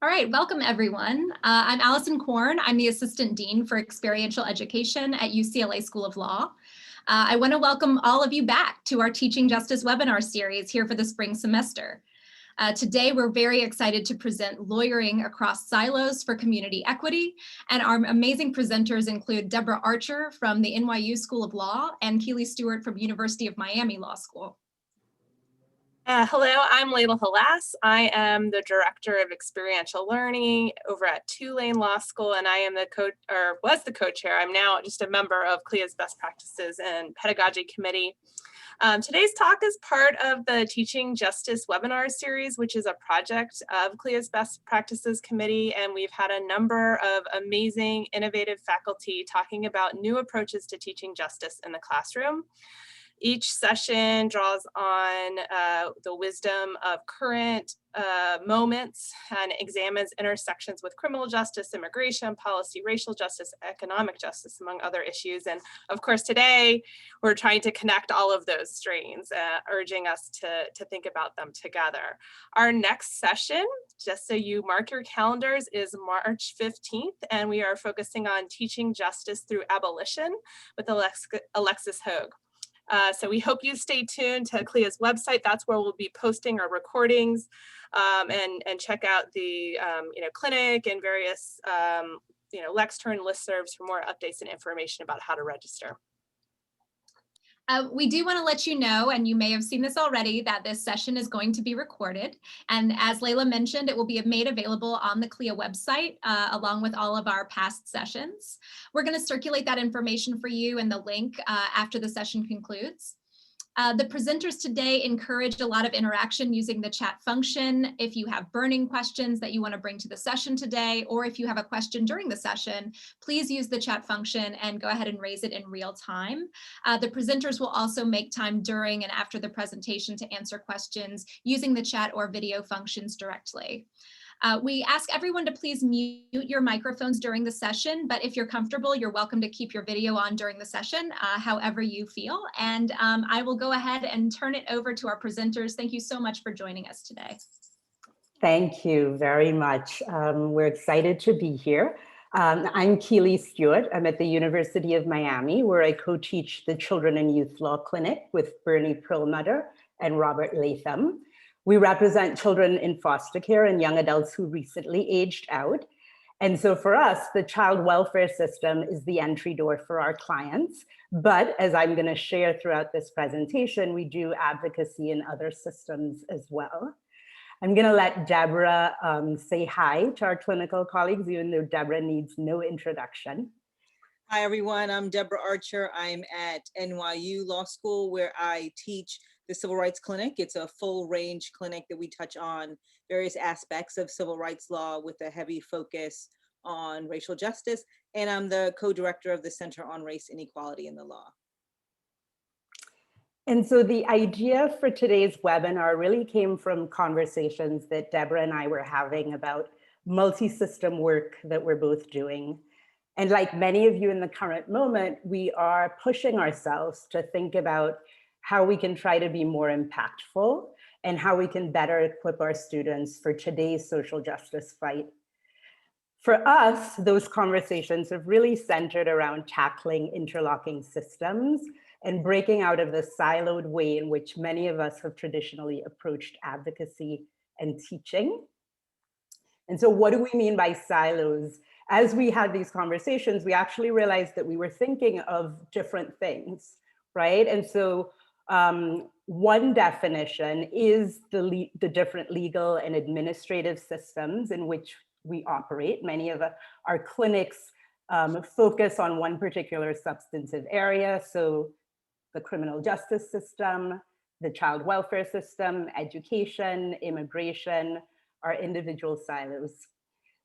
All right, welcome everyone. I'm Allison Korn. I'm the Assistant Dean for Experiential Education at UCLA School of Law. I want to welcome all of you back to our Teaching Justice webinar series here for the spring semester. Today, we're very excited to present Lawyering Across Silos for Community Equity, and our amazing presenters include Deborah Archer from the NYU School of Law and Kele Stewart from University of Miami Law School. Hello, I'm Layla Halas. I am the Director of Experiential Learning over at Tulane Law School, and I am was the co-chair. I'm now just a member of CLEA's Best Practices and Pedagogy Committee. Today's talk is part of the Teaching Justice webinar series, which is a project of CLEA's Best Practices Committee, and we've had a number of amazing, innovative faculty talking about new approaches to teaching justice in the classroom. Each session draws on the wisdom of current moments and examines intersections with criminal justice, immigration policy, racial justice, economic justice, among other issues. And of course, today we're trying to connect all of those strains, urging us to think about them together. Our next session, just so you mark your calendars, is March 15th, and we are focusing on teaching justice through abolition with Alexis Hogue. So we hope you stay tuned to CLEA's website. That's where we'll be posting our recordings and check out the clinic and various Lexturn listservs for more updates and information about how to register. We do want to let you know, and you may have seen this already, that this session is going to be recorded. And as Layla mentioned, it will be made available on the CLEA website, along with all of our past sessions. We're going to circulate that information for you in the link after the session concludes. The presenters today encouraged a lot of interaction using the chat function. If you have burning questions that you want to bring to the session today, or if you have a question during the session, please use the chat function and go ahead and raise it in real time. The presenters will also make time during and after the presentation to answer questions using the chat or video functions directly. We ask everyone to please mute your microphones during the session, but if you're comfortable, you're welcome to keep your video on during the session, however you feel. And I will go ahead and turn it over to our presenters. Thank you so much for joining us today. Thank you very much. We're excited to be here. I'm Kele Stewart. I'm at the University of Miami, where I co-teach the Children and Youth Law Clinic with Bernie Perlmutter and Robert Latham. We represent children in foster care and young adults who recently aged out. And so for us, the child welfare system is the entry door for our clients. But as I'm going to share throughout this presentation, we do advocacy in other systems as well. I'm going to let Deborah say hi to our clinical colleagues, even though Deborah needs no introduction. Hi, everyone. I'm Deborah Archer. I'm at NYU Law School, where I teach the Civil Rights Clinic. It's a full range clinic that we touch on various aspects of civil rights law with a heavy focus on racial justice. And I'm the co-director of the Center on Race Inequality in the Law. And so the idea for today's webinar really came from conversations that Deborah and I were having about multi-system work that we're both doing. And like many of you in the current moment, we are pushing ourselves to think about how we can try to be more impactful and how we can better equip our students for today's social justice fight. For us, those conversations have really centered around tackling interlocking systems and breaking out of the siloed way in which many of us have traditionally approached advocacy and teaching. And so what do we mean by silos? As we had these conversations, we actually realized that we were thinking of different things, right? And so one definition is the different legal and administrative systems in which we operate. Many of our clinics focus on one particular substantive area. So the criminal justice system, the child welfare system, education, immigration, our individual silos.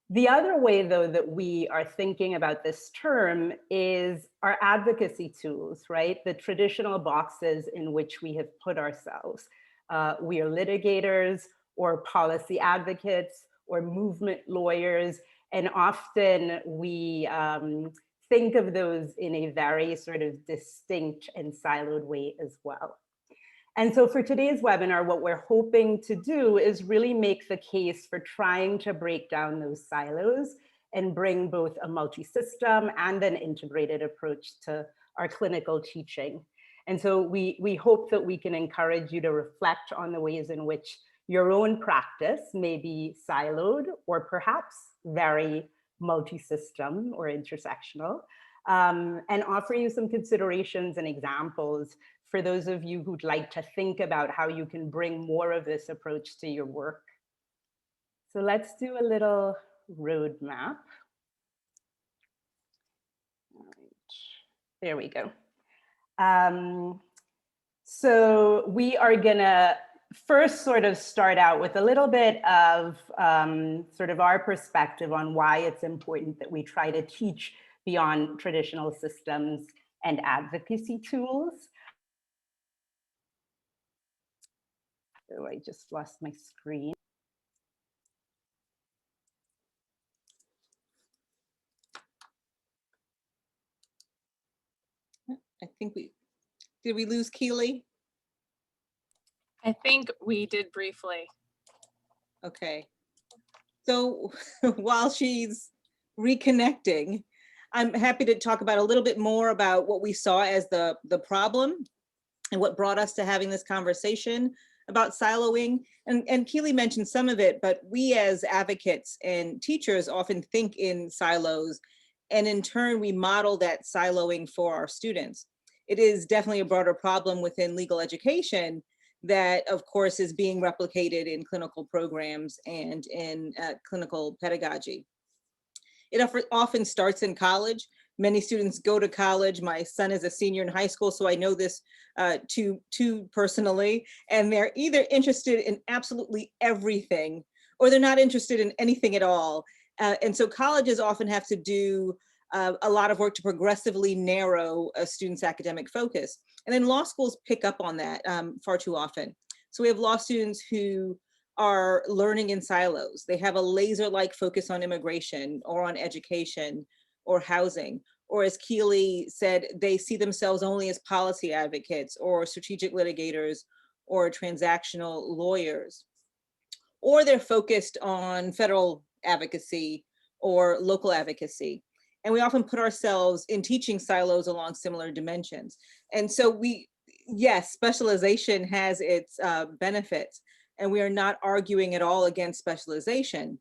The other way, though, that we are thinking about this term is our advocacy tools, right? The traditional boxes in which we have put ourselves. We are litigators or policy advocates or movement lawyers, and often we think of those in a very sort of distinct and siloed way as well. And so for today's webinar, what we're hoping to do is really make the case for trying to break down those silos and bring both a multi-system and an integrated approach to our clinical teaching. And so we hope that we can encourage you to reflect on the ways in which your own practice may be siloed or perhaps very multi-system or intersectional, and offer you some considerations and examples for those of you who'd like to think about how you can bring more of this approach to your work. So let's do a little roadmap. All right. There we go. So we are gonna first sort of start out with a little bit of sort of our perspective on why it's important that we try to teach beyond traditional systems and advocacy tools. Oh, I just lost my screen. I think did we lose Kele? I think we did briefly. Okay. So while she's reconnecting, I'm happy to talk about a little bit more about what we saw as the problem and what brought us to having this conversation about siloing. And Kele mentioned some of it, but we as advocates and teachers often think in silos, and in turn, we model that siloing for our students. It is definitely a broader problem within legal education that, of course, is being replicated in clinical programs and in clinical pedagogy. It often starts in college. Many students go to college. My son is a senior in high school, so I know this too personally. And they're either interested in absolutely everything, or they're not interested in anything at all. And so colleges often have to do a lot of work to progressively narrow a student's academic focus. And then law schools pick up on that far too often. So we have law students who are learning in silos. They have a laser-like focus on immigration or on education or housing. Or as Kele said, they see themselves only as policy advocates or strategic litigators or transactional lawyers. Or they're focused on federal advocacy or local advocacy. And we often put ourselves in teaching silos along similar dimensions. And so yes, specialization has its benefits, and we are not arguing at all against specialization.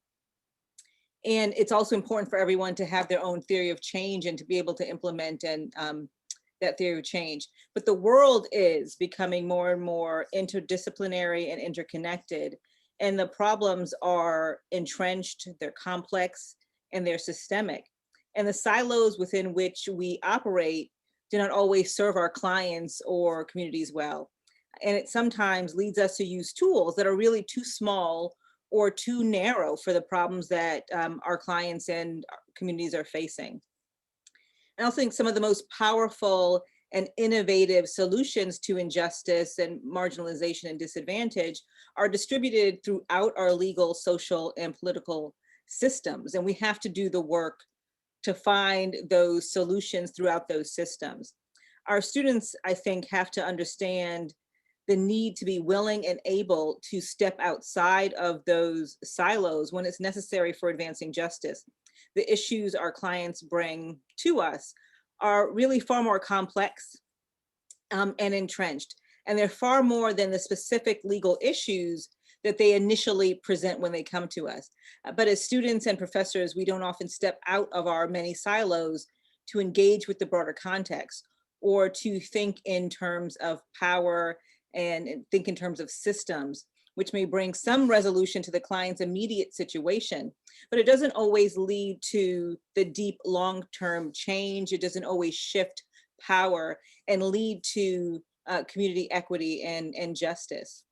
And it's also important for everyone to have their own theory of change and to be able to implement that theory of change. But the world is becoming more and more interdisciplinary and interconnected, and the problems are entrenched, they're complex, and they're systemic. And the silos within which we operate do not always serve our clients or communities well. And it sometimes leads us to use tools that are really too small or too narrow for the problems that our clients and communities are facing. And I also think some of the most powerful and innovative solutions to injustice and marginalization and disadvantage are distributed throughout our legal, social, and political systems. And we have to do the work to find those solutions throughout those systems. Our students, I think, have to understand the need to be willing and able to step outside of those silos when it's necessary for advancing justice. The issues our clients bring to us are really far more complex and entrenched, and they're far more than the specific legal issues that they initially present when they come to us. But as students and professors, we don't often step out of our many silos to engage with the broader context or to think in terms of power and think in terms of systems, which may bring some resolution to the client's immediate situation, but it doesn't always lead to the deep long-term change. It doesn't always shift power and lead to community equity and justice.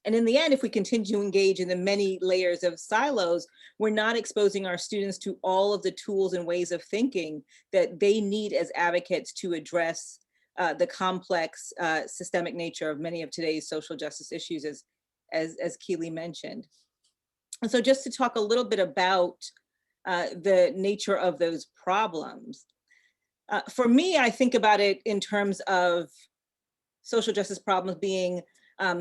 And in the end, if we continue to engage in the many layers of silos, we're not exposing our students to all of the tools and ways of thinking that they need as advocates to address the complex systemic nature of many of today's social justice issues, as Kele mentioned. And so just to talk a little bit about the nature of those problems. For me, I think about it in terms of social justice problems being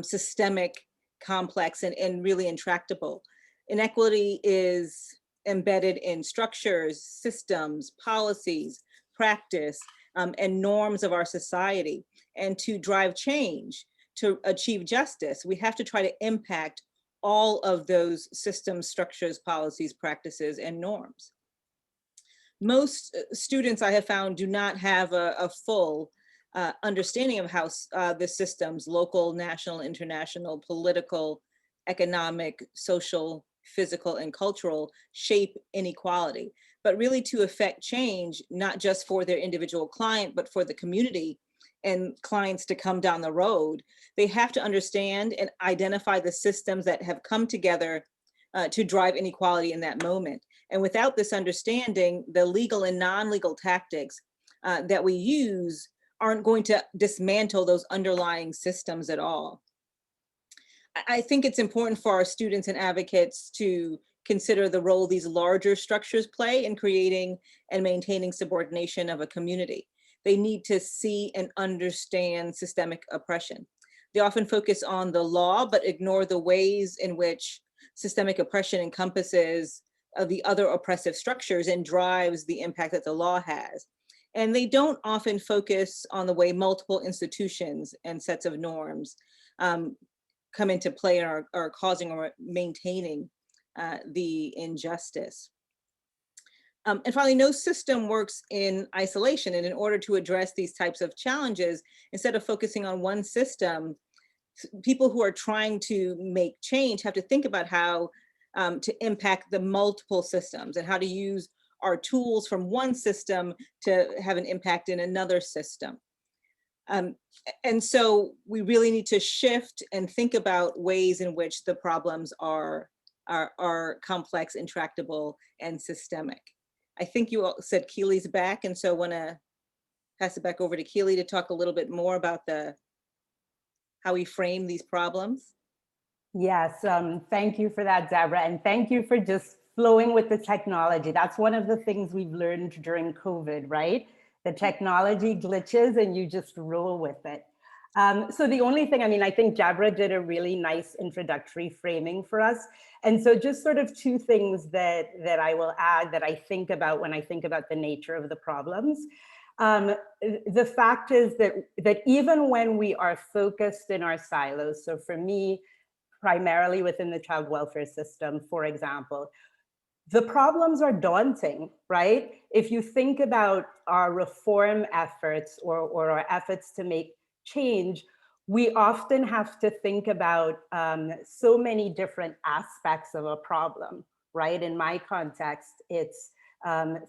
systemic, complex, and really intractable. Inequity is embedded in structures, systems, policies, practice, and norms of our society. And to drive change, to achieve justice, we have to try to impact all of those systems, structures, policies, practices, and norms. Most students I have found do not have a full understanding of how the systems, local, national, international, political, economic, social, physical, and cultural, shape inequality. But really to affect change, not just for their individual client, but for the community and clients to come down the road, they have to understand and identify the systems that have come together to drive inequality in that moment. And without this understanding, the legal and non-legal tactics that we use aren't going to dismantle those underlying systems at all. I think it's important for our students and advocates to consider the role these larger structures play in creating and maintaining subordination of a community. They need to see and understand systemic oppression. They often focus on the law, but ignore the ways in which systemic oppression encompasses the other oppressive structures and drives the impact that the law has. And they don't often focus on the way multiple institutions and sets of norms come into play and are causing or maintaining the injustice. And finally, no system works in isolation. And in order to address these types of challenges, instead of focusing on one system, people who are trying to make change have to think about how to impact the multiple systems and how to use our tools from one system to have an impact in another system. And so we really need to shift and think about ways in which the problems are complex, intractable, and systemic. I think you all said Kele's back, and so I want to pass it back over to Kele to talk a little bit more about how we frame these problems. Yes, thank you for that, Deborah, and thank you for just flowing with the technology. That's one of the things we've learned during COVID, right? The technology glitches and you just roll with it. So the only thing, I think Deborah did a really nice introductory framing for us. And so just sort of two things that I will add that I think about when I think about the nature of the problems. The fact is that even when we are focused in our silos, so for me, primarily within the child welfare system, for example, the problems are daunting, right? If you think about our reform efforts or our efforts to make change, we often have to think about so many different aspects of a problem, right? In my context, it's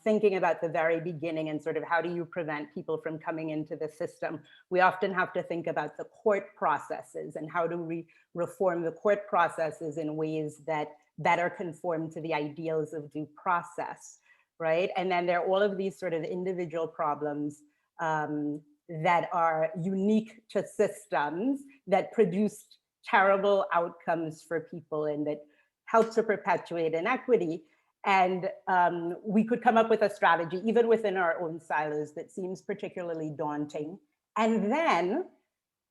thinking about the very beginning and sort of how do you prevent people from coming into the system. We often have to think about the court processes and how do we reform the court processes in ways that better conform to the ideals of due process, right? And then there are all of these sort of individual problems that are unique to systems that produce terrible outcomes for people and that help to perpetuate inequity. And we could come up with a strategy, even within our own silos, that seems particularly daunting. And then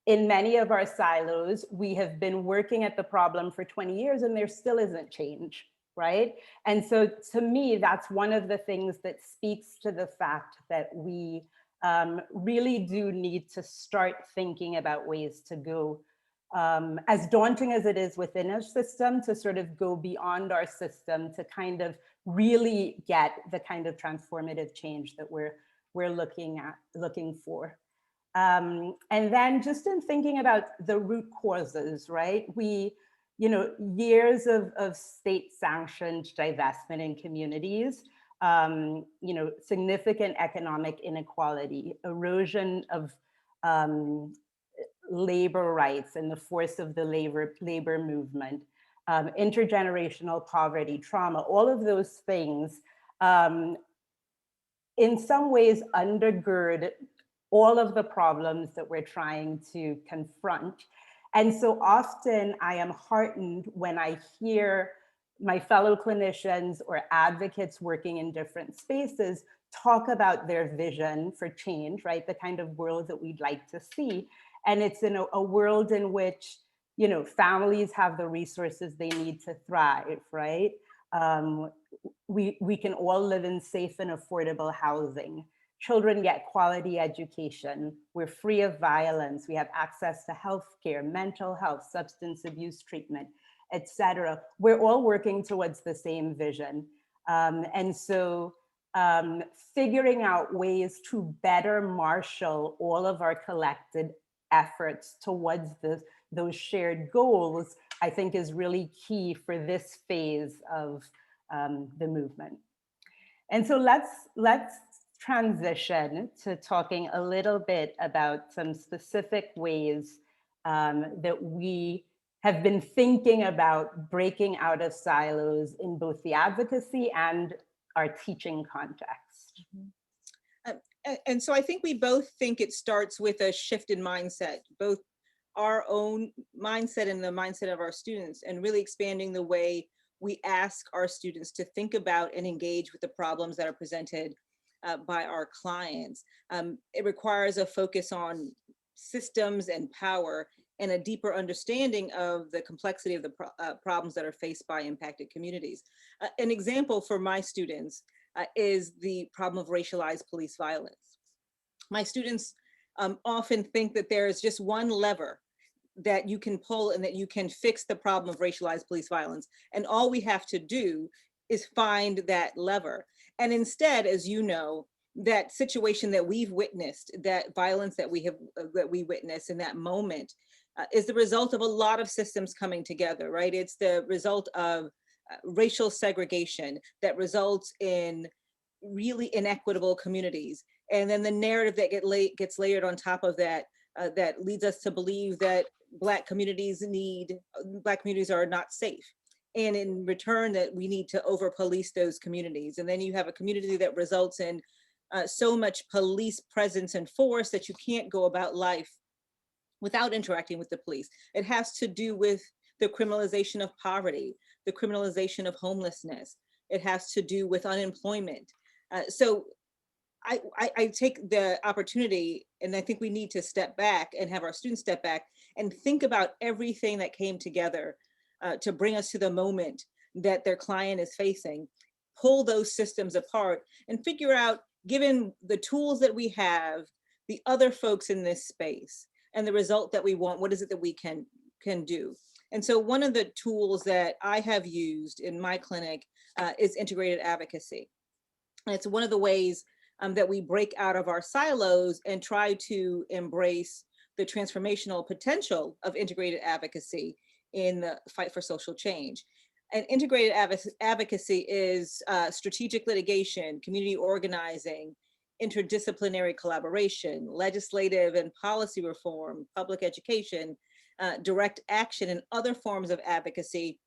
in many of our silos, we have been working at the problem for 20 years and there still isn't change, right? And so to me, that's one of the things that speaks to the fact that we really do need to start thinking about ways to go, as daunting as it is within a system, to sort of go beyond our system to kind of really get the kind of transformative change that we're looking for. And then just in thinking about the root causes, right? Years of state-sanctioned divestment in communities, significant economic inequality, erosion of labor rights and the force of the labor movement, intergenerational poverty, trauma, all of those things in some ways undergird all of the problems that we're trying to confront. And so often I am heartened when I hear my fellow clinicians or advocates working in different spaces talk about their vision for change, right? The kind of world that we'd like to see. And it's in a world in which, you know, families have the resources they need to thrive, right? We can all live in safe and affordable housing. Children get quality education. We're free of violence. We have access to healthcare, mental health, substance abuse treatment, etc. We're all working towards the same vision. And so figuring out ways to better marshal all of our collected efforts towards those shared goals, I think is really key for this phase of the movement. And so let's transition to talking a little bit about some specific ways that we have been thinking about breaking out of silos in both the advocacy and our teaching context. And so I think we both think it starts with a shift in mindset, both our own mindset and the mindset of our students, and really expanding the way we ask our students to think about and engage with the problems that are presented by our clients. It requires a focus on systems and power and a deeper understanding of the complexity of the problems that are faced by impacted communities. An example for my students is the problem of racialized police violence. My students often think that there is just one lever that you can pull and that you can fix the problem of racialized police violence. And all we have to do is find that lever. And instead, as you know, that situation that we've witnessed, that violence that we witnessed in that moment is the result of a lot of systems coming together, right? It's the result of racial segregation that results in really inequitable communities. And then the narrative that gets layered on top of that, that leads us to believe that Black communities are not safe. And in return, that we need to over police those communities. And then you have a community that results in so much police presence and force that you can't go about life without interacting with the police. It has to do with the criminalization of poverty, the criminalization of homelessness. It has to do with unemployment. So I take the opportunity, and I think we need to step back and have our students step back and think about everything that came together to bring us to the moment that their client is facing, pull those systems apart and figure out, given the tools that we have, the other folks in this space and the result that we want, what is it that we can do? And so one of the tools that I have used in my clinic is integrated advocacy. And it's one of the ways that we break out of our silos and try to embrace the transformational potential of integrated advocacy in the fight for social change. And integrated advocacy is strategic litigation, community organizing, interdisciplinary collaboration, legislative and policy reform, public education, direct action, and other forms of advocacy,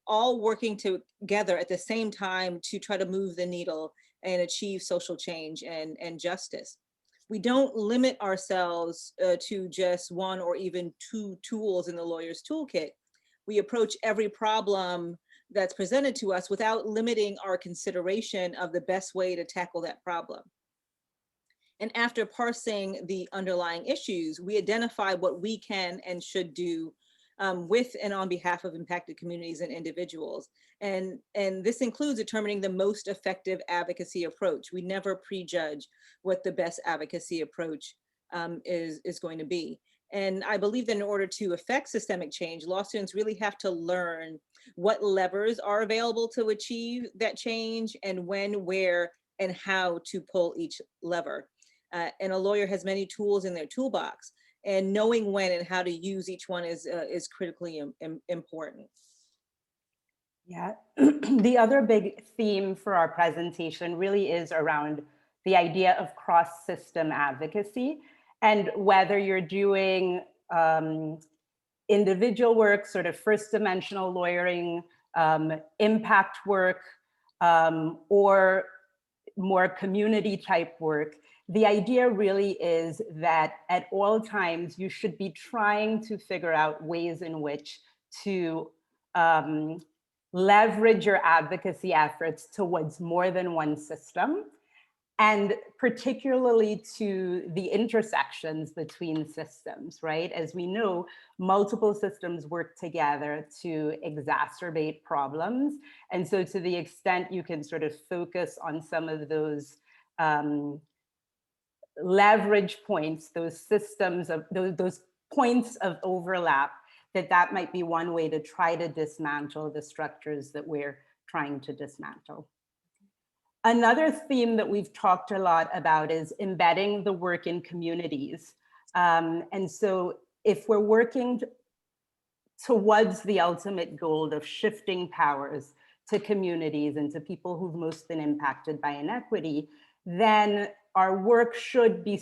all working together at the same time to try to move the needle and achieve social change and justice. We don't limit ourselves to just one or even two tools in the lawyer's toolkit. We approach every problem that's presented to us without limiting our consideration of the best way to tackle that problem. And after parsing the underlying issues, we identify what we can and should do with and on behalf of impacted communities and individuals. And this includes determining the most effective advocacy approach. We never prejudge what the best advocacy approach is going to be. And I believe that in order to affect systemic change, law students really have to learn what levers are available to achieve that change and when, where, and how to pull each lever. And a lawyer has many tools in their toolbox, and knowing when and how to use each one is critically important. Yeah, the other big theme for our presentation really is around the idea of cross-system advocacy, and whether you're doing individual work, sort of first dimensional lawyering, impact work, or more community type work, the idea really is that at all times you should be trying to figure out ways in which to leverage your advocacy efforts towards more than one system, and particularly to the intersections between systems, right? As we know, multiple systems work together to exacerbate problems. And so to the extent you can sort of focus on some of those leverage points, those systems of those points of overlap, that might be one way to try to dismantle the structures that we're trying to dismantle. Another theme that we've talked a lot about is embedding the work in communities. And so if we're working towards the ultimate goal of shifting powers to communities and to people who've most been impacted by inequity, then our work should be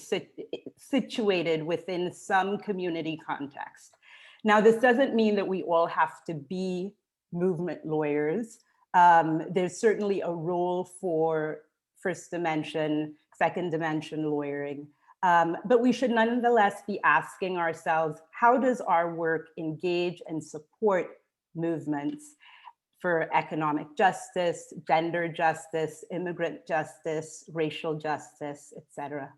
situated within some community context. Now, this doesn't mean that we all have to be movement lawyers. There's certainly a role for first dimension, second dimension lawyering. But we should nonetheless be asking ourselves, how does our work engage and support movements for economic justice, gender justice, immigrant justice, racial justice, et cetera?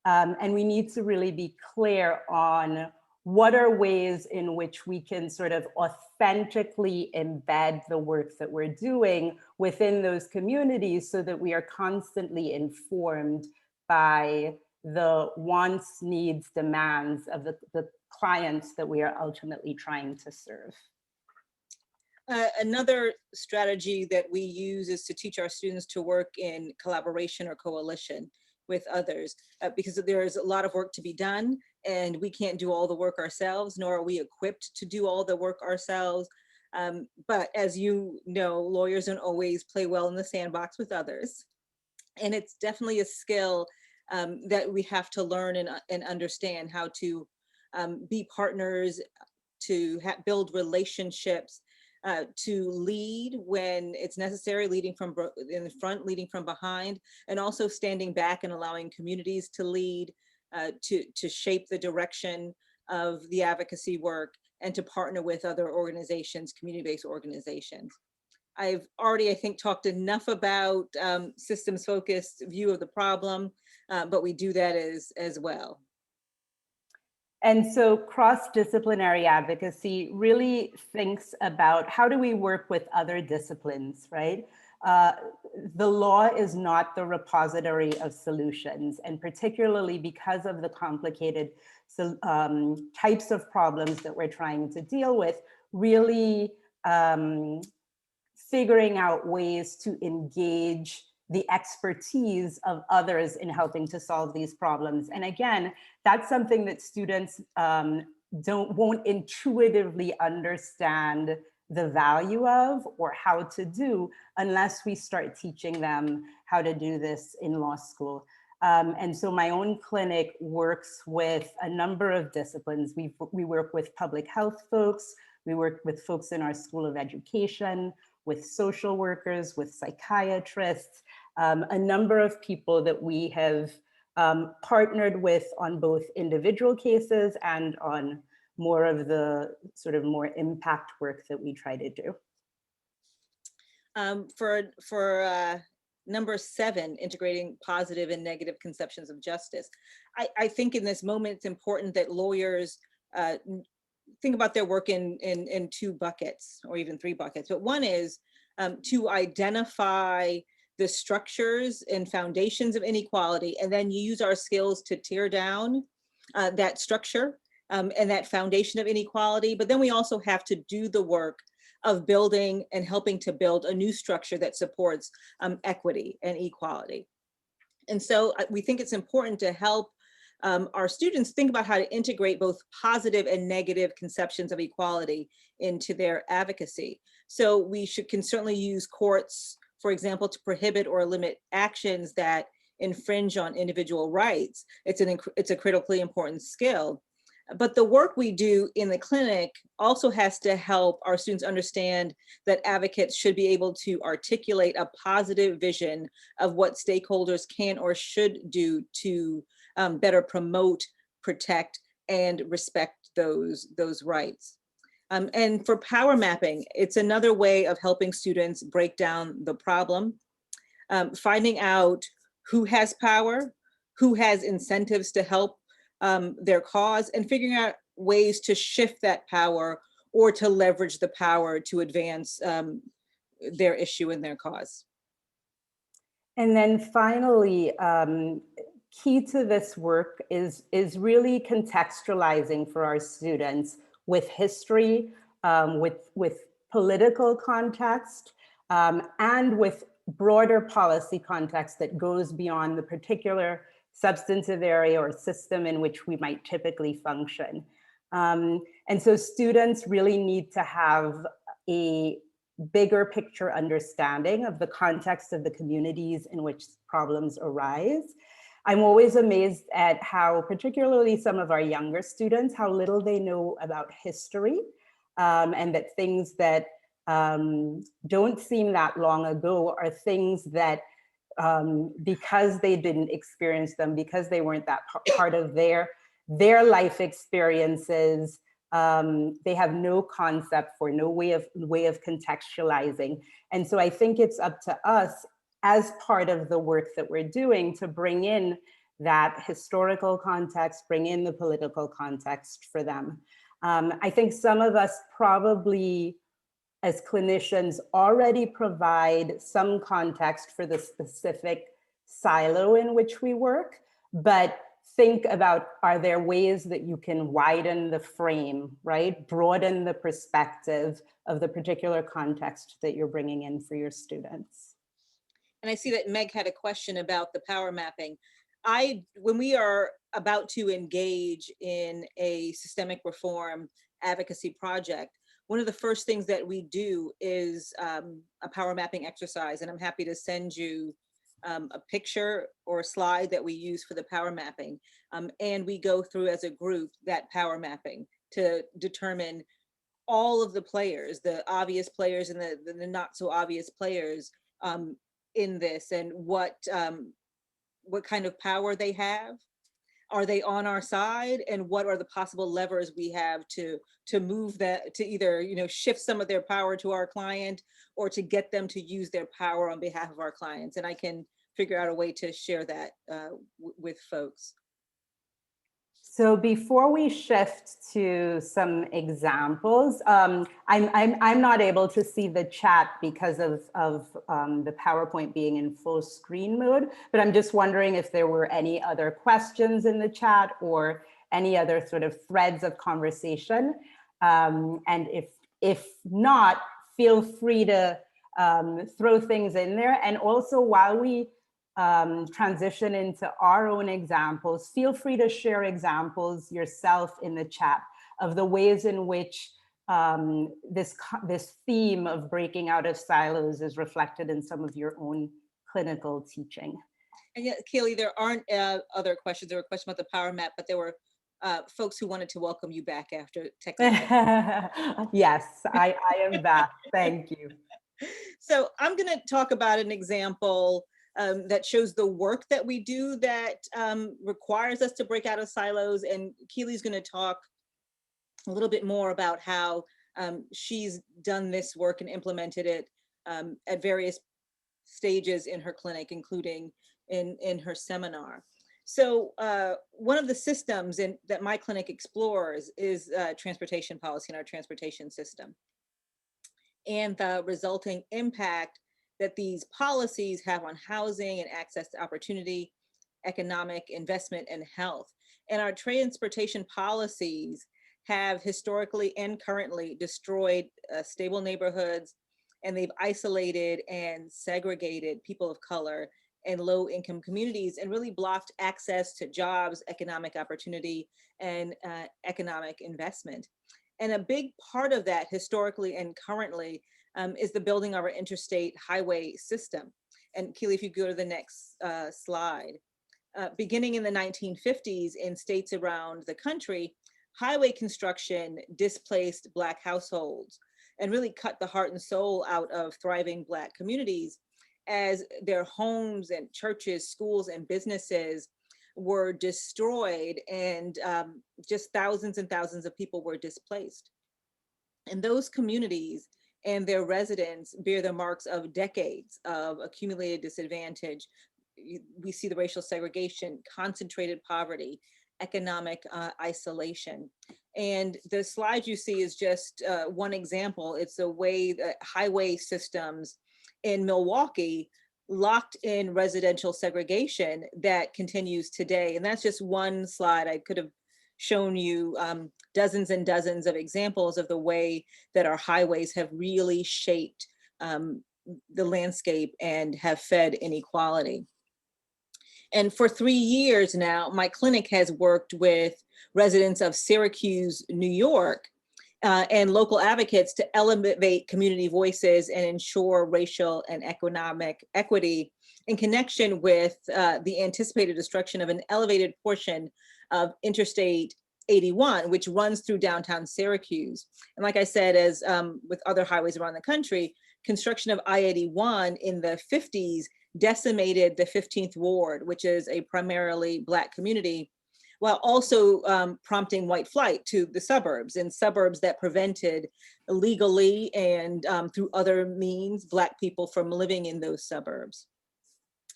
And we need to really be clear on what are ways in which we can sort of authentically embed the work that we're doing within those communities so that we are constantly informed by the wants, needs, demands of the clients that we are ultimately trying to serve. Another strategy that we use is to teach our students to work in collaboration or coalition with others, because there is a lot of work to be done and we can't do all the work ourselves, nor are we equipped to do all the work ourselves. But as you know, lawyers don't always play well in the sandbox with others. And it's definitely a skill that we have to learn and understand how to be partners, to build relationships, to lead when it's necessary, leading from in the front, leading from behind, and also standing back and allowing communities to lead, to shape the direction of the advocacy work, and to partner with other organizations, community-based organizations. I've already, I think, talked enough about systems-focused view of the problem, but we do that as well. And so cross-disciplinary advocacy really thinks about how do we work with other disciplines, right? The law is not the repository of solutions, and particularly because of the complicated types of problems that we're trying to deal with, really figuring out ways to engage the expertise of others in helping to solve these problems. And again, that's something that students won't intuitively understand the value of or how to do unless we start teaching them how to do this in law school. And so my own clinic works with a number of disciplines. We work with public health folks, we work with folks in our School of Education, with social workers, with psychiatrists, a number of people that we have partnered with on both individual cases and on more of the sort of more impact work that we try to do. For number 7, integrating positive and negative conceptions of justice. I think in this moment, it's important that lawyers think about their work in 2 buckets or even 3 buckets. But one is to identify the structures and foundations of inequality, and then use our skills to tear down that structure and that foundation of inequality. But then we also have to do the work of building and helping to build a new structure that supports equity and equality. And so we think it's important to help our students think about how to integrate both positive and negative conceptions of equality into their advocacy. So we can certainly use courts, for example, to prohibit or limit actions that infringe on individual rights. It's a critically important skill. But the work we do in the clinic also has to help our students understand that advocates should be able to articulate a positive vision of what stakeholders can or should do to better promote, protect, and respect those rights. And for power mapping, it's another way of helping students break down the problem, finding out who has power, who has incentives to help their cause, and figuring out ways to shift that power or to leverage the power to advance their issue and their cause. And then finally, key to this work is really contextualizing for our students with history, with political context, and with broader policy context that goes beyond the particular substantive area or system in which we might typically function. And so students really need to have a bigger picture understanding of the context of the communities in which problems arise. I'm always amazed at how, particularly some of our younger students, how little they know about history, and that things that don't seem that long ago are things that, because they didn't experience them, because they weren't that part of their life experiences, they have no concept for, no way of contextualizing. And so I think it's up to us as part of the work that we're doing to bring in that historical context, bring in the political context for them. I think some of us probably, as clinicians, already provide some context for the specific silo in which we work, but think about, are there ways that you can widen the frame, right? Broaden the perspective of the particular context that you're bringing in for your students. And I see that Meg had a question about the power mapping. When we are about to engage in a systemic reform advocacy project, one of the first things that we do is a power mapping exercise. And I'm happy to send you a picture or a slide that we use for the power mapping. And we go through as a group that power mapping to determine all of the players, the obvious players and the not so obvious players in this, and what kind of power they have. Are they on our side, and what are the possible levers we have to move that, to either shift some of their power to our client or to get them to use their power on behalf of our clients. And I can figure out a way to share that with folks. So before we shift to some examples, I'm not able to see the chat because of the PowerPoint being in full screen mode, but I'm just wondering if there were any other questions in the chat or any other sort of threads of conversation. And if not, feel free to throw things in there. And also, while we transition into our own examples, feel free to share examples yourself in the chat of the ways in which this theme of breaking out of silos is reflected in some of your own clinical teaching. And yet, Kele, there aren't other questions. There were questions about the power map, but there were folks who wanted to welcome you back after technical. Yes, I am back. Thank you. So I'm going to talk about an example that shows the work that we do that requires us to break out of silos. And Kele's going to talk a little bit more about how she's done this work and implemented it at various stages in her clinic, including in her seminar. So one of the systems that my clinic explores is transportation policy in our transportation system, and the resulting impact that these policies have on housing and access to opportunity, economic investment, and health. And our transportation policies have historically and currently destroyed stable neighborhoods, and they've isolated and segregated people of color and low-income communities, and really blocked access to jobs, economic opportunity, and economic investment. And a big part of that, historically and currently, is the building of our interstate highway system. And Kele, if you go to the next slide. Beginning in the 1950s in states around the country, highway construction displaced Black households and really cut the heart and soul out of thriving Black communities, as their homes and churches, schools, and businesses were destroyed, and just thousands and thousands of people were displaced. And those communities and their residents bear the marks of decades of accumulated disadvantage, we see the racial segregation, concentrated poverty, economic isolation. And the slide you see is just one example. It's the way that highway systems in Milwaukee locked in residential segregation that continues today. And that's just one slide. I could have shown you dozens and dozens of examples of the way that our highways have really shaped the landscape and have fed inequality. And for 3 years now, my clinic has worked with residents of Syracuse, New York, and local advocates to elevate community voices and ensure racial and economic equity in connection with the anticipated destruction of an elevated portion of Interstate 81, which runs through downtown Syracuse. And like I said, as with other highways around the country, construction of I-81 in the 50s decimated the 15th Ward, which is a primarily Black community, while also prompting white flight to the suburbs, and suburbs that prevented legally and through other means Black people from living in those suburbs.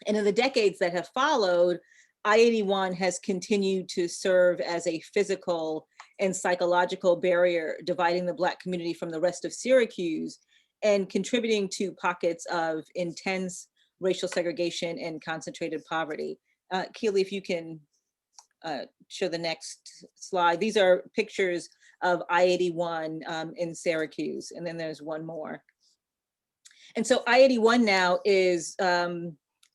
And in the decades that have followed, I-81 has continued to serve as a physical and psychological barrier dividing the Black community from the rest of Syracuse and contributing to pockets of intense racial segregation and concentrated poverty. Kele, if you can show the next slide. These are pictures of I-81 in Syracuse, and then there's one more. And so I-81 now is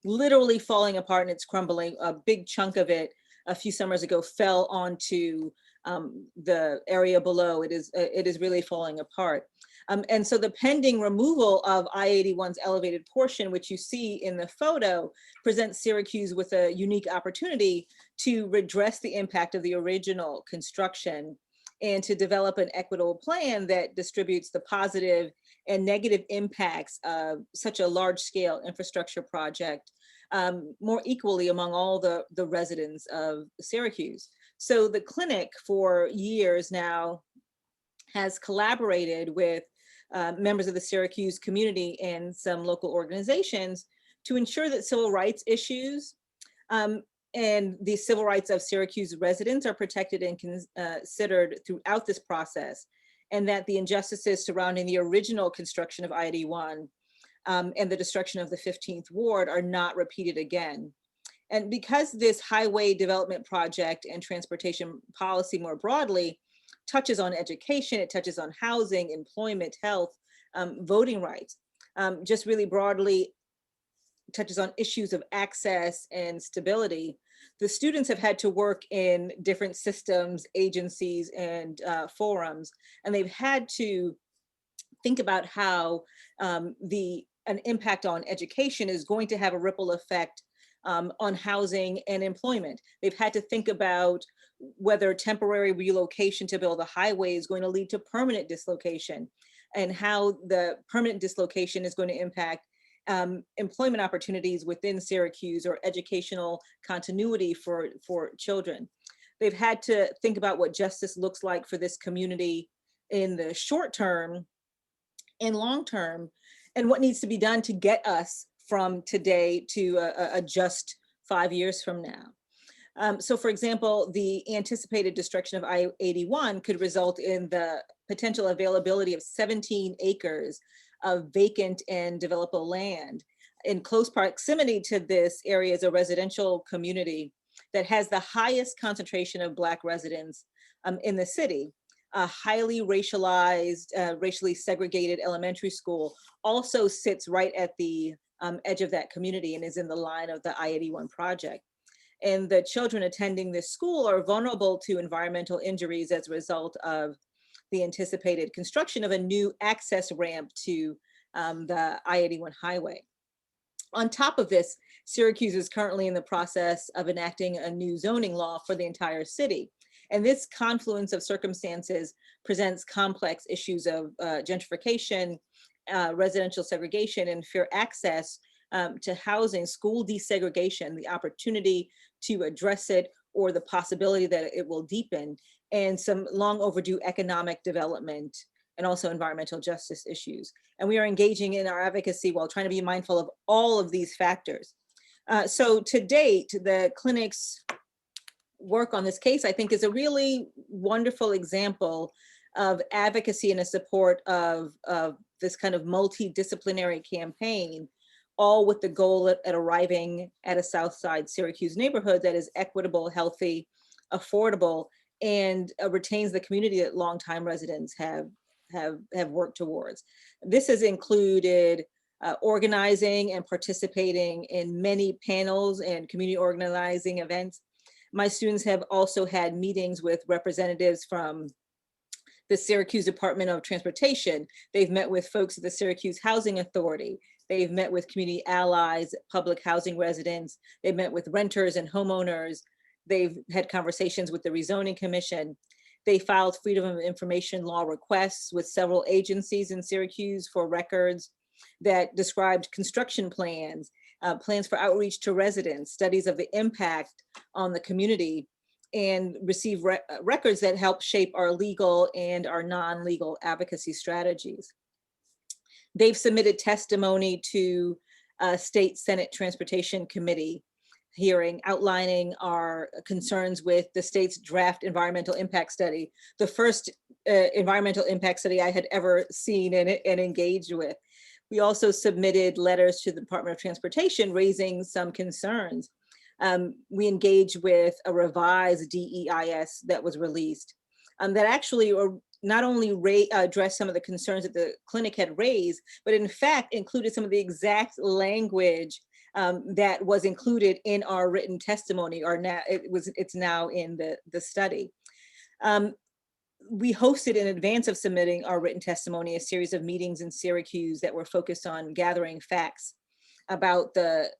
literally falling apart and it's crumbling. A big chunk of it a few summers ago fell onto the area below. It is really falling apart. And so the pending removal of I-81's elevated portion, which you see in the photo, presents Syracuse with a unique opportunity to redress the impact of the original construction and to develop an equitable plan that distributes the positive and negative impacts of such a large-scale infrastructure project more equally among all the residents of Syracuse. So the clinic for years now has collaborated with members of the Syracuse community and some local organizations to ensure that civil rights issues and the civil rights of Syracuse residents are protected and considered throughout this process, and that the injustices surrounding the original construction of I-81 and the destruction of the 15th Ward are not repeated again. And because this highway development project and transportation policy more broadly touches on education, it touches on housing, employment, health, voting rights, just really broadly touches on issues of access and stability, the students have had to work in different systems, agencies, and forums, and they've had to think about how an impact on education is going to have a ripple effect on housing and employment. They've had to think about whether temporary relocation to build a highway is going to lead to permanent dislocation, and how the permanent dislocation is going to impact employment opportunities within Syracuse or educational continuity for children. They've had to think about what justice looks like for this community in the short term and long term, and what needs to be done to get us from today to a just 5 years from now. So for example, the anticipated destruction of I-81 could result in the potential availability of 17 acres of vacant and developable land. In close proximity to this area is a residential community that has the highest concentration of Black residents in the city. A highly racialized, racially segregated elementary school also sits right at the edge of that community and is in the line of the I-81 project. And the children attending this school are vulnerable to environmental injuries as a result of the anticipated construction of a new access ramp to the I-81 highway. On top of this, Syracuse is currently in the process of enacting a new zoning law for the entire city. And this confluence of circumstances presents complex issues of gentrification, residential segregation, and fair access to housing, school desegregation, the opportunity to address it or the possibility that it will deepen, and some long overdue economic development and also environmental justice issues. And we are engaging in our advocacy while trying to be mindful of all of these factors. So to date, the clinic's work on this case, I think, is a really wonderful example of advocacy and a support of this kind of multidisciplinary campaign, all with the goal at arriving at a Southside Syracuse neighborhood that is equitable, healthy, affordable, and retains the community that longtime residents have worked towards. This has included organizing and participating in many panels and community organizing events. My students have also had meetings with representatives from the Syracuse Department of Transportation. They've met with folks at the Syracuse Housing Authority. They've met with community allies, public housing residents. They've met with renters and homeowners. They've had conversations with the Rezoning Commission. They filed Freedom of Information law requests with several agencies in Syracuse for records that described construction plans, plans for outreach to residents, studies of the impact on the community, and receive records that help shape our legal and our non-legal advocacy strategies. They've submitted testimony to a State Senate Transportation Committee hearing outlining our concerns with the state's draft environmental impact study, the first environmental impact study I had ever seen and engaged with. We also submitted letters to the Department of Transportation raising some concerns. We engaged with a revised DEIS that was released that actually not only addressed some of the concerns that the clinic had raised, but in fact included some of the exact language that was included in our written testimony, or now it's now in the study. We hosted, in advance of submitting our written testimony, a series of meetings in Syracuse that were focused on gathering facts about the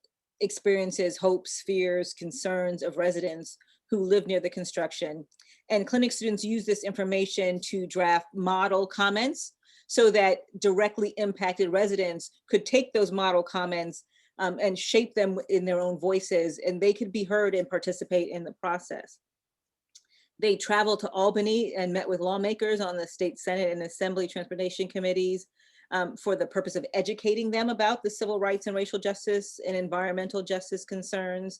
experiences, hopes, fears, concerns of residents who live near the construction. And clinic students use this information to draft model comments so that directly impacted residents could take those model comments and shape them in their own voices, and they could be heard and participate in the process. They traveled to Albany and met with lawmakers on the state Senate and Assembly Transportation Committees for the purpose of educating them about the civil rights and racial justice and environmental justice concerns.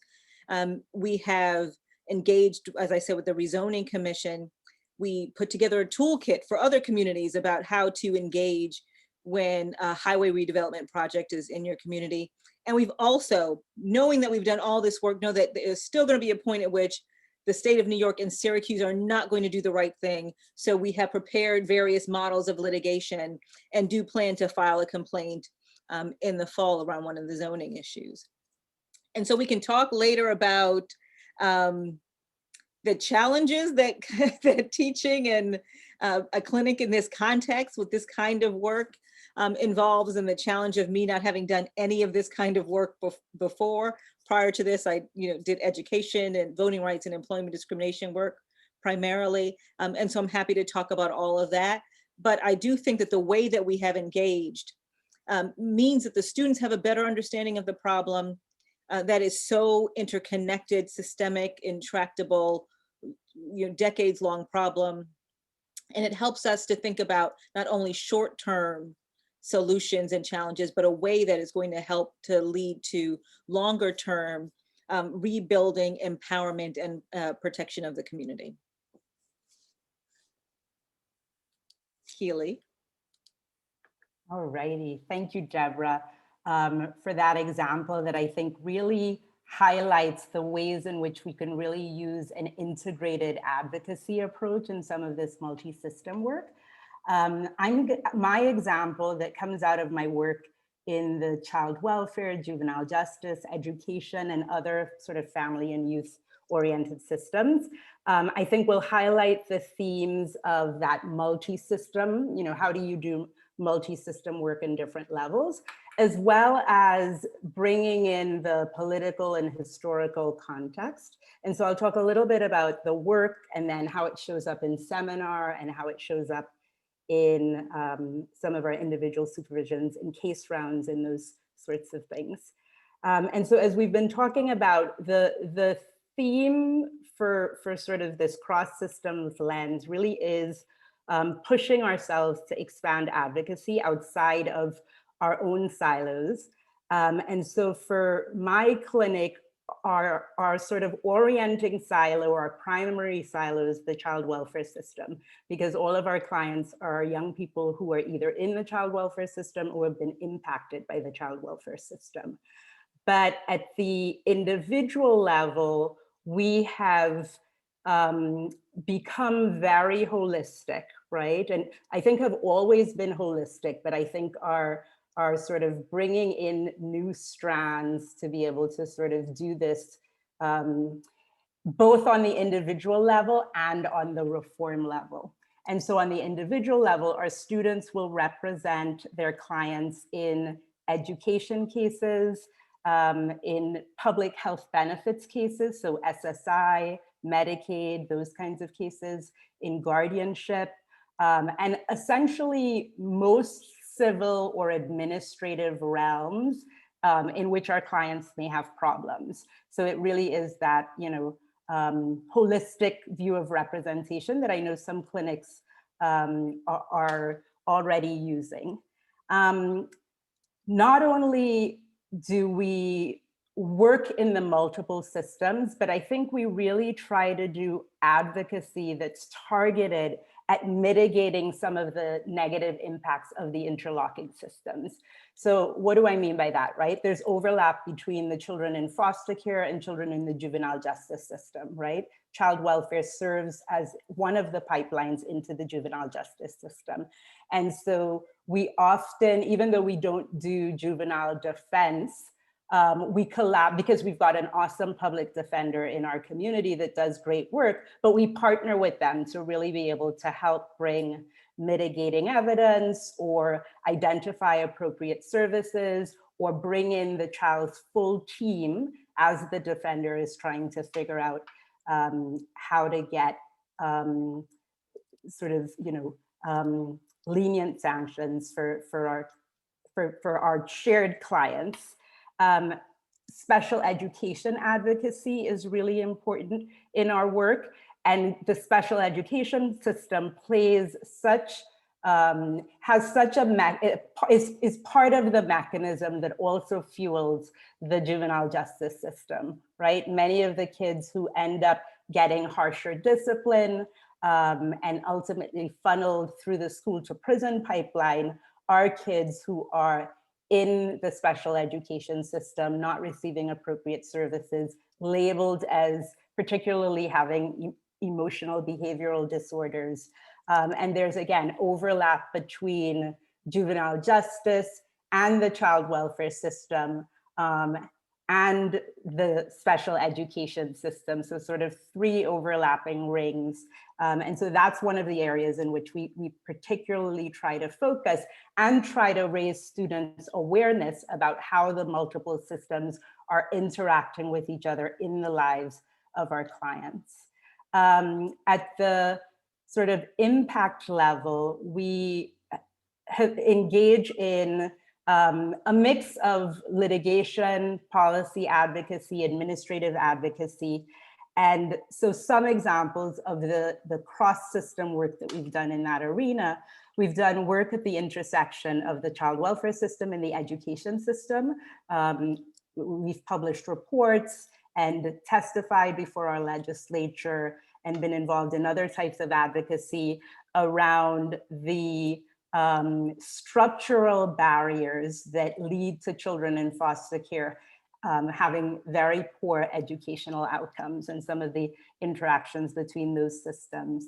We have engaged, as I said, with the Rezoning Commission. We put together a toolkit for other communities about how to engage when a highway redevelopment project is in your community. And we've also, knowing that we've done all this work, know that there's still going to be a point at which the state of New York and Syracuse are not going to do the right thing. So we have prepared various models of litigation and do plan to file a complaint in the fall around one of the zoning issues. And so we can talk later about the challenges that, that teaching and a clinic in this context with this kind of work involves, and the challenge of me not having done any of this kind of work before. Prior to this, I did education and voting rights and employment discrimination work primarily. And so I'm happy to talk about all of that. But I do think that the way that we have engaged means that the students have a better understanding of the problem that is so interconnected, systemic, intractable, decades-long problem. And it helps us to think about not only short-term solutions and challenges, but a way that is going to help to lead to longer-term rebuilding, empowerment, and protection of the community. Kele. All righty, thank you, Deborah, for that example that I think really highlights the ways in which we can really use an integrated advocacy approach in some of this multi-system work. My example that comes out of my work in the child welfare, juvenile justice, education, and other sort of family and youth-oriented systems, I think will highlight the themes of that multi-system, how do you do multi-system work in different levels, as well as bringing in the political and historical context. And so I'll talk a little bit about the work and then how it shows up in seminar and how it shows up in some of our individual supervisions and case rounds and those sorts of things. And so as we've been talking about, the theme for sort of this cross systems lens really is pushing ourselves to expand advocacy outside of our own silos, And so for my clinic, our sort of orienting silo, our primary silo is the child welfare system, because all of our clients are young people who are either in the child welfare system or have been impacted by the child welfare system. But at the individual level, we have become very holistic, right? And I think have always been holistic, but I think are sort of bringing in new strands to be able to sort of do this both on the individual level and on the reform level. And so on the individual level, our students will represent their clients in education cases, in public health benefits cases, so SSI, Medicaid, those kinds of cases, in guardianship, and essentially most civil or administrative realms in which our clients may have problems. So it really is that, you know, holistic view of representation that I know some clinics are already using. Not only do we work in the multiple systems, but I think we really try to do advocacy that's targeted at mitigating some of the negative impacts of the interlocking systems. So what do I mean by that, right? There's overlap between the children in foster care and children in the juvenile justice system, right? Child welfare serves as one of the pipelines into the juvenile justice system. And so we often, even though we don't do juvenile defense, we collab because we've got an awesome public defender in our community that does great work, but we partner with them to really be able to help bring mitigating evidence or identify appropriate services or bring in the child's full team as the defender is trying to figure out how to get sort of, you know, lenient sanctions for our shared clients. Special education advocacy is really important in our work, and the special education system plays such has such a is part of the mechanism that also fuels the juvenile justice system, right? Many of the kids who end up getting harsher discipline and ultimately funneled through the school to prison pipeline are kids who are in the special education system, not receiving appropriate services, labeled as particularly having emotional behavioral disorders. And there's, again, overlap between juvenile justice and the child welfare system and the special education system. So sort of three overlapping rings. And so that's one of the areas in which we particularly try to focus and try to raise students' awareness about how the multiple systems are interacting with each other in the lives of our clients. At the sort of impact level, we have engaged in a mix of litigation, policy advocacy, administrative advocacy. And so some examples of the cross-system work that we've done in that arena, we've done work at the intersection of the child welfare system and the education system. We've published reports and testified before our legislature and been involved in other types of advocacy around the structural barriers that lead to children in foster care having very poor educational outcomes and some of the interactions between those systems.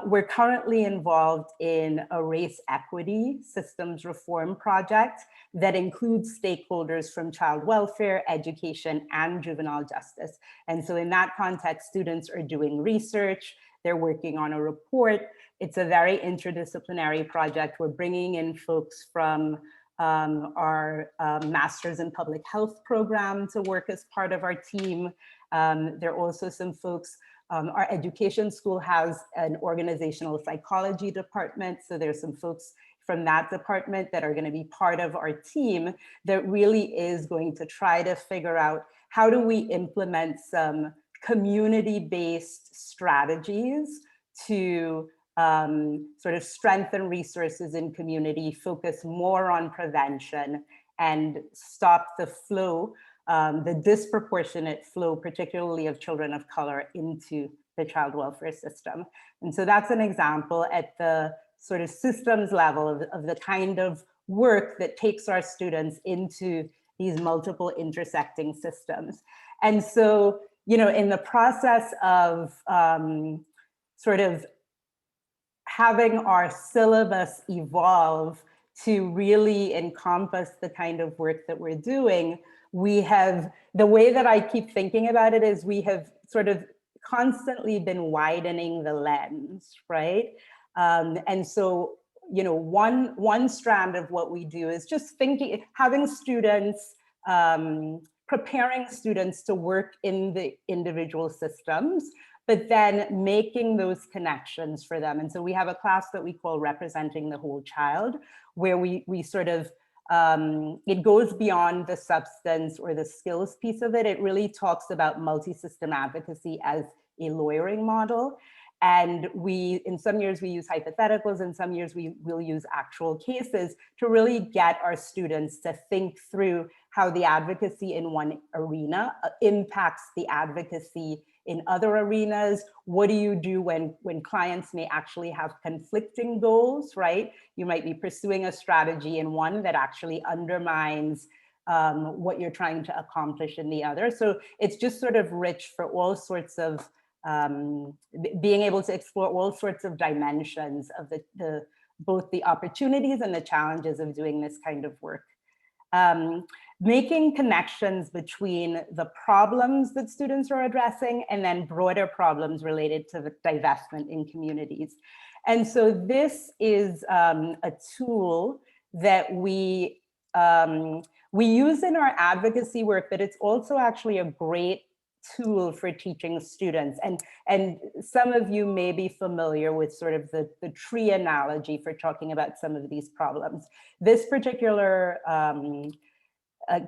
We're currently involved in a race equity systems reform project that includes stakeholders from child welfare, education, and juvenile justice. And so in that context, students are doing research, they're working on a report. It's a very interdisciplinary project. We're bringing in folks from our Masters in Public Health program to work as part of our team. There are also some folks, our education school has an organizational psychology department. So there's some folks from that department that are going to be part of our team that really is going to try to figure out how do we implement some community-based strategies to sort of strengthen resources in community, focus more on prevention, and stop the flow, the disproportionate flow, particularly of children of color, into the child welfare system. And so that's an example at the sort of systems level of the kind of work that takes our students into these multiple intersecting systems. And so, you know, in the process of sort of having our syllabus evolve to really encompass the kind of work that we're doing, we have, the way that I keep thinking about it is we have sort of constantly been widening the lens, right? And so, you know, one strand of what we do is just thinking, having students, preparing students to work in the individual systems, but then making those connections for them. And so we have a class that we call Representing the Whole Child, where we sort of, it goes beyond the substance or the skills piece of it. It really talks about multi-system advocacy as a lawyering model. And in some years we use hypotheticals, in some years we will use actual cases to really get our students to think through how the advocacy in one arena impacts the advocacy in other arenas. What do you do when clients may actually have conflicting goals, right? You might be pursuing a strategy in one that actually undermines what you're trying to accomplish in the other. So it's just sort of rich for all sorts of, being able to explore all sorts of dimensions of both the opportunities and the challenges of doing this kind of work. Making connections between the problems that students are addressing and then broader problems related to the divestment in communities. And so this is a tool that we use in our advocacy work, but it's also actually a great tool for teaching students. And some of you may be familiar with sort of the tree analogy for talking about some of these problems. This particular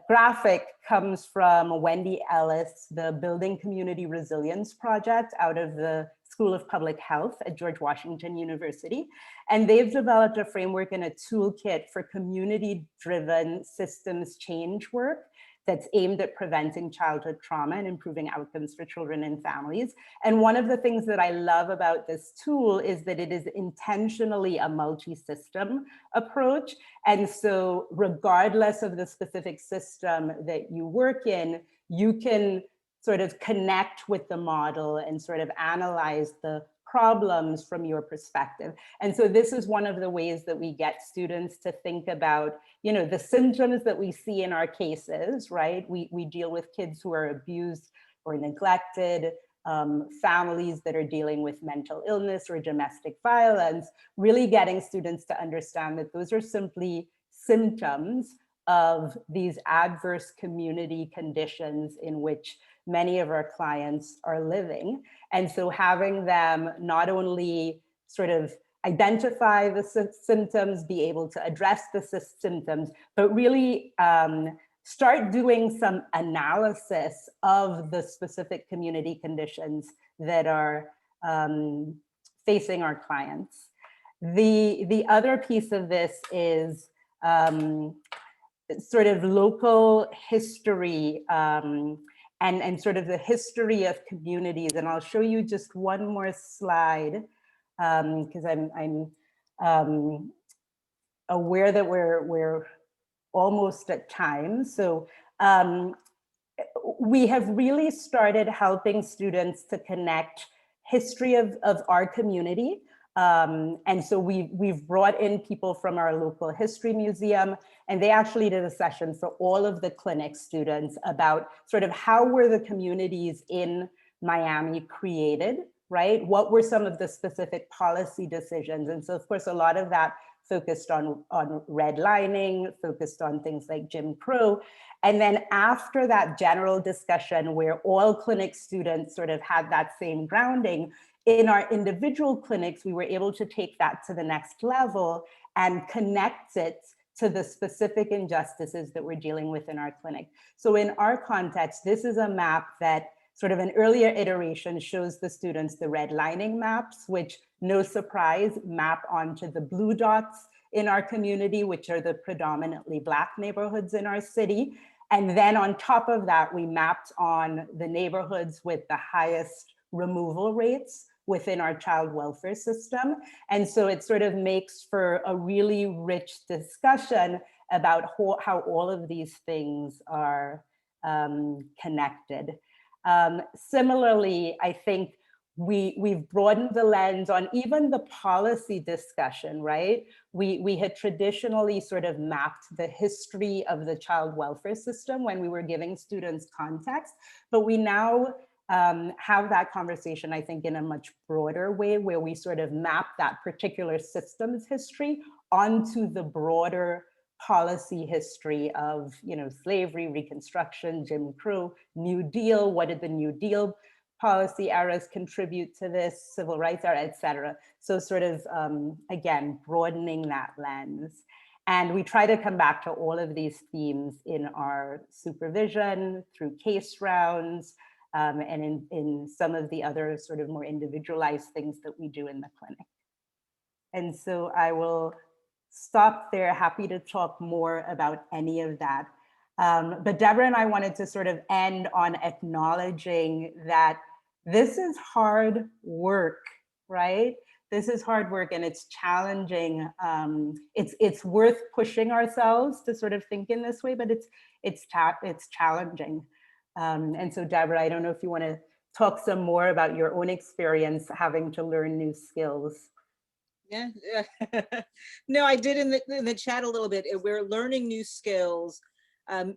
graphic comes from Wendy Ellis, the Building Community Resilience Project out of the School of Public Health at George Washington University. And they've developed a framework and a toolkit for community-driven systems change work that's aimed at preventing childhood trauma and improving outcomes for children and families. And one of the things that I love about this tool is that it is intentionally a multi-system approach. And so regardless of the specific system that you work in, you can sort of connect with the model and sort of analyze the problems from your perspective. And so this is one of the ways that we get students to think about, you know, the symptoms that we see in our cases, right? We deal with kids who are abused or neglected, families that are dealing with mental illness or domestic violence, really getting students to understand that those are simply symptoms of these adverse community conditions in which many of our clients are living. And so having them not only sort of identify the symptoms, be able to address the symptoms, but really start doing some analysis of the specific community conditions that are facing our clients. The other piece of this is sort of local history and sort of the history of communities. And I'll show you just one more slide because I'm aware that we're almost at time. So we have really started helping students to connect history of our community. And so we've brought in people from our local history museum, and they actually did a session for all of the clinic students about sort of how were the communities in Miami created, right? What were some of the specific policy decisions? And so of course, a lot of that focused on redlining, focused on things like Jim Crow. And then after that general discussion where all clinic students sort of had that same grounding, in our individual clinics, we were able to take that to the next level and connect it to the specific injustices that we're dealing with in our clinic. So in our context, this is a map that sort of an earlier iteration shows the students the redlining maps, which no surprise map onto the blue dots in our community, which are the predominantly Black neighborhoods in our city. And then on top of that, we mapped on the neighborhoods with the highest removal rates within our child welfare system. And so it sort of makes for a really rich discussion about how all of these things are connected. Similarly, I think we've broadened the lens on even the policy discussion, right? We had traditionally sort of mapped the history of the child welfare system when we were giving students context, but we now have that conversation, I think, in a much broader way, where we sort of map that particular system's history onto the broader policy history of, you know, slavery, Reconstruction, Jim Crow, New Deal. What did the New Deal policy eras contribute to this, civil rights era, et cetera. So sort of, again, broadening that lens. And we try to come back to all of these themes in our supervision, through case rounds, and in some of the other sort of more individualized things that we do in the clinic. And so I will stop there, happy to talk more about any of that. But Deborah and I wanted to sort of end on acknowledging that this is hard work, right? This is hard work and it's challenging. It's worth pushing ourselves to sort of think in this way, but it's challenging. And so Deborah, I don't know if you want to talk some more about your own experience having to learn new skills. Yeah, no, I did in the chat a little bit. We're learning new skills.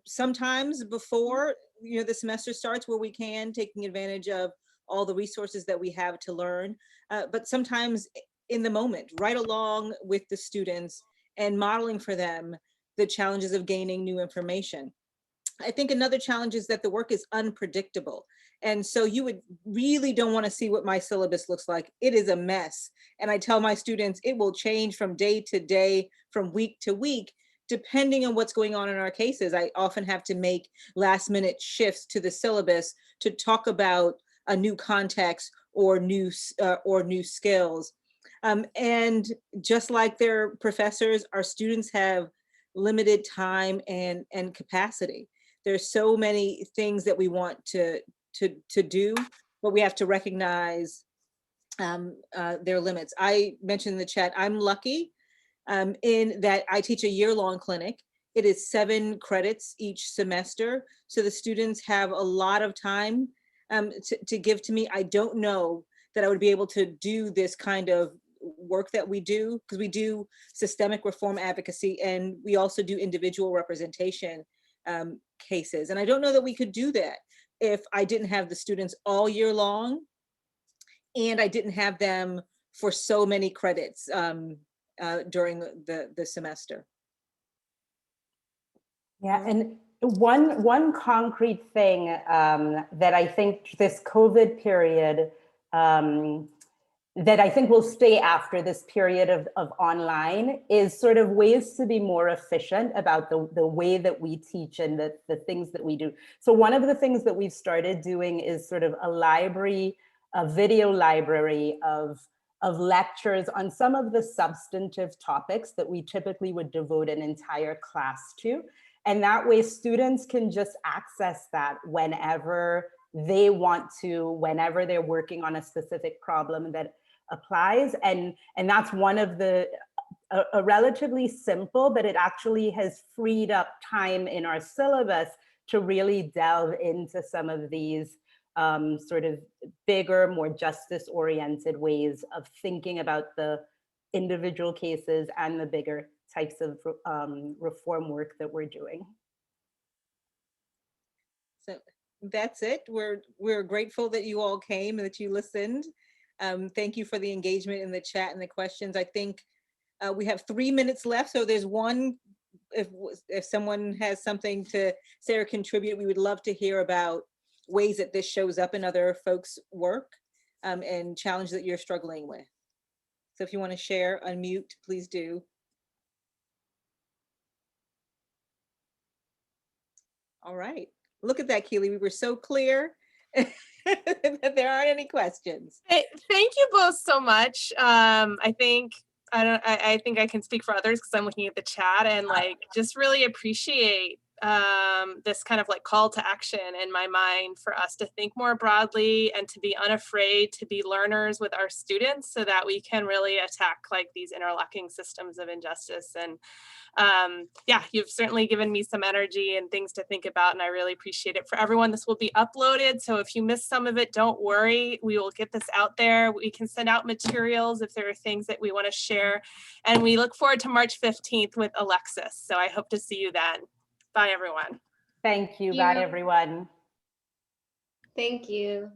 Sometimes before, you know, the semester starts, where we can, taking advantage of all the resources that we have to learn, but sometimes in the moment, right along with the students and modeling for them the challenges of gaining new information. I think another challenge is that the work is unpredictable. And so you would really don't want to see what my syllabus looks like. It is a mess. And I tell my students, it will change from day to day, from week to week, depending on what's going on in our cases. I often have to make last minute shifts to the syllabus to talk about a new context or new skills. And just like their professors, our students have limited time and capacity. There's so many things that we want to do, but we have to recognize their limits. I mentioned in the chat, I'm lucky in that I teach a year-long clinic. It is 7 credits each semester. So the students have a lot of time to give to me. I don't know that I would be able to do this kind of work that we do, because we do systemic reform advocacy and we also do individual representation cases. And I don't know that we could do that if I didn't have the students all year long and I didn't have them for so many credits during the semester. Yeah, and one concrete thing that I think this COVID period that I think will stay after this period of online is sort of ways to be more efficient about the way that we teach and the things that we do. So one of the things that we've started doing is sort of a video library of lectures on some of the substantive topics that we typically would devote an entire class to. And that way students can just access that whenever they want to, whenever they're working on a specific problem that applies. And that's one of a relatively simple, but it actually has freed up time in our syllabus to really delve into some of these sort of bigger, more justice-oriented ways of thinking about the individual cases and the bigger types of reform work that we're doing. So that's it. We're grateful that you all came and that you listened. Thank you for the engagement in the chat and the questions. I think we have 3 minutes left. So there's one, if someone has something to say or contribute, we would love to hear about ways that this shows up in other folks' work and challenge that you're struggling with. So if you want to share, unmute, please do. All right. Look at that, Kele. We were so clear that there aren't any questions. Thank you both so much. I think I think I can speak for others because I'm looking at the chat, and like just really appreciate this kind of like call to action in my mind for us to think more broadly and to be unafraid to be learners with our students so that we can really attack like these interlocking systems of injustice. And yeah, you've certainly given me some energy and things to think about, and I really appreciate it. For everyone, this will be uploaded, so if you missed some of it, don't worry. We will get this out there. We can send out materials if there are things that we want to share, and we look forward to March 15th with Alexis. So I hope to see you then. Bye, everyone. Thank you. Bye, everyone. Thank you.